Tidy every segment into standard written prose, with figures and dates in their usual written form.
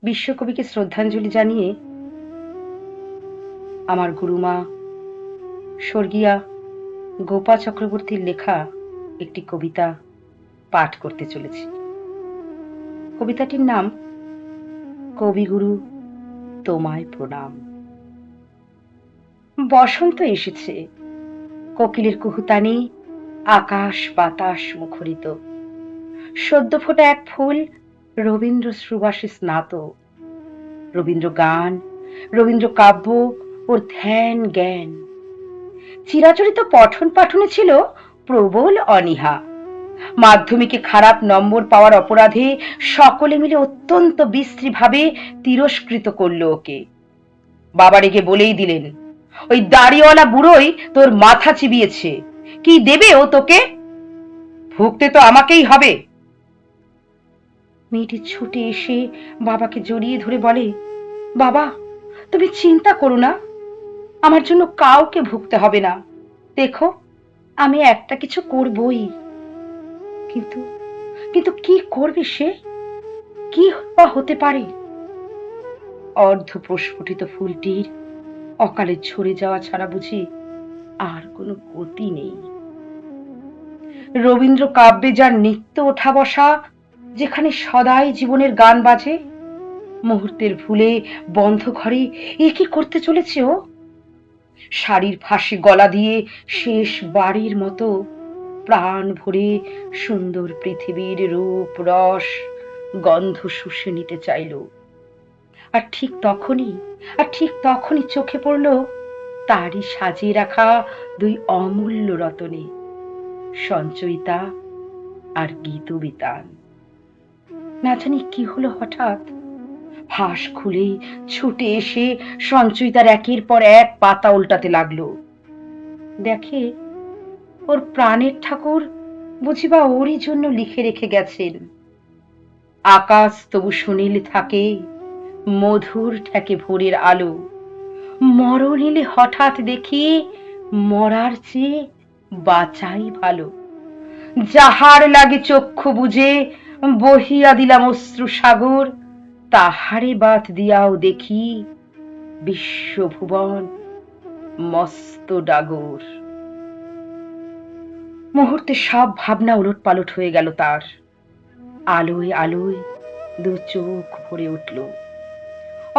বিশ্বকবিকে শ্রদ্ধাঞ্জলি জানিয়ে আমার গুরুমা স্বর্গীয়া গোপা চক্রবর্তীর লেখা একটি কবিতা পাঠ করতে চলেছি। কবিতাটির নাম কবিগুরু তোমায় প্রণাম। বসন্ত এসেছে, কোকিলের কুহুতানি, আকাশ বাতাস মুখরিত। সদ্য ফোটা এক ফুল রবীন্দ্র সুবাসে স্নাত। রবীন্দ্র গান, রবীন্দ্র কাব্য ওর ধ্যান জ্ঞান। চিরাচরিত পঠন পাঠনে ছিল প্রবল অনীহা। মাধ্যমিকে খারাপ নম্বর পাওয়ার অপরাধে সকলে মিলে অত্যন্ত বিশ্রীভাবে তিরস্কৃত করল ওকে। বাবা রেগে বলেই দিলেন, ওই দাড়িওয়ালা বুড়োই তোর মাথা চিবিয়েছে, কি দেবে ও তোকে? ভুগতে তো আমাকেই হবে। মেয়েটি ছুটে এসে বাবাকে জড়িয়ে ধরে বলে, বাবা তুমি চিন্তা করো না, আমার জন্য কাউকে ভুগতে হবে না। দেখো আমি একটা কিছু করবই। কিন্তু কিন্তু কি করবে সে? কি বা হতে পারে? অর্ধ প্রস্ফুটিত ফুলটির অকালে ঝরে যাওয়া ছাড়া বুঝি আর কোনো গতি নেই। রবীন্দ্র কাব্যে যার নিত্য ওঠা বসা, যেখানে সদাই জীবনের গান বাজে, মুহূর্তের ভুলে বন্ধ ঘরে এ কি করতে চলেছে ও? শাড়ির ফাঁসে গলা দিয়ে শেষ বাড়ির মতো প্রাণ ভরে সুন্দর পৃথিবীর রূপ রস গন্ধ শুষে নিতে চাইল। আর ঠিক তখনই চোখে পড়ল তারই সাজিয়ে রাখা দুই অমূল্য রতনে, সঞ্চয়িতা আর গীতবিতান। না জানি কি হলো হঠাৎ, ফাঁস খুলেই ছুটে এসে সঞ্চয়িতার একের পর এক পাতা উল্টাতে লাগলো। দেখে ওর প্রাণের ঠাকুর বুঝিবা ওরই জন্য লিখে রেখে গেছেন, আকাশ তবু সুনীল থাকে, মধুর ঠেকে ভোরের আলো। মরণ এলে হঠাৎ দেখি, মরার চেয়ে বাঁচাই ভালো। যাহার লাগে চক্ষু বুঝে বহিয়া দিলাম অশ্রু সাগর, তাহারে বাত দিয়াও দেখি বিশ্বভুবন মস্ত ডাগর। মুহূর্তে সব ভাবনা উলট পালট হয়ে গেল তার। আলোয় আলোয় দু চোখ ভরে উঠল।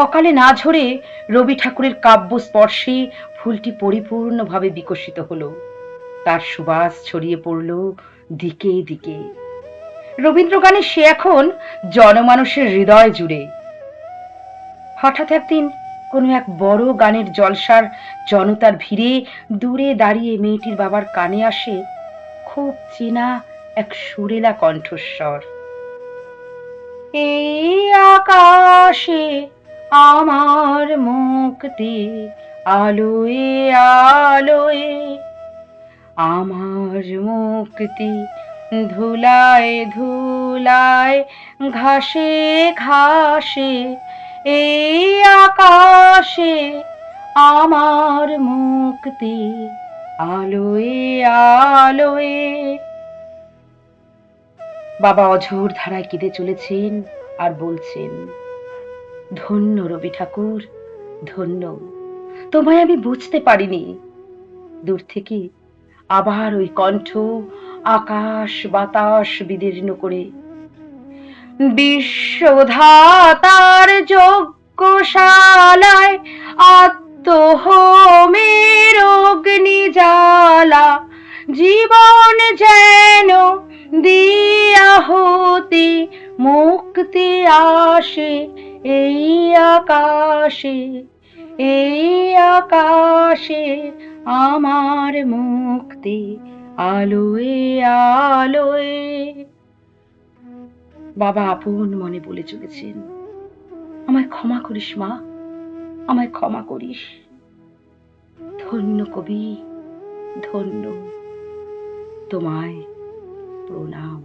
অকালে না ঝরে রবি ঠাকুরের কাব্য স্পর্শে ফুলটি পরিপূর্ণভাবে বিকশিত হলো। তার সুবাস ছড়িয়ে পড়ল দিকে দিকে। রবীন্দ্র গানে সে এখন জনমানুষের হৃদয় জুড়ে। হঠাৎ একদিন কোনো এক বড় গানের জলসার জনতার ভিড়ে দূরে দাঁড়িয়ে মেয়েটির বাবার কানে আসে খুব চেনা এক সুরেলা কণ্ঠস্বর, এই আকাশে আমার মুক্তি, আলোয় আলোয় আমার মুক্তি, ধুলায় ধুলায় ঘাসে ঘাসে, এই আকাশে আমার মুক্তি, আলোয় আলোয়। বাবা অঝোর ধারায় কেঁদে চলেছেন আর বলছেন, ধন্য রবি ঠাকুর, ধন্য, তোমায় আমি বুঝতে পারিনি। দূর থেকে আবার ওই কণ্ঠ আকাশ বাতাস বিদীর্ণ করে, বিশ্বধাতার যজ্ঞশালায় আত্মহোমের অগ্নি জ্বালা, জীবন যেন দিয়াহুতি, মুক্তি আসে এই আকাশে, এই আকাশে আমার মুক্তি, আলোয় আলোয়। বাবা আপন মনে বলে চলেছেন, আমায় ক্ষমা করিস মা, আমায় ক্ষমা করিস। ধন্য কবি, ধন্য, তোমায় প্রণাম।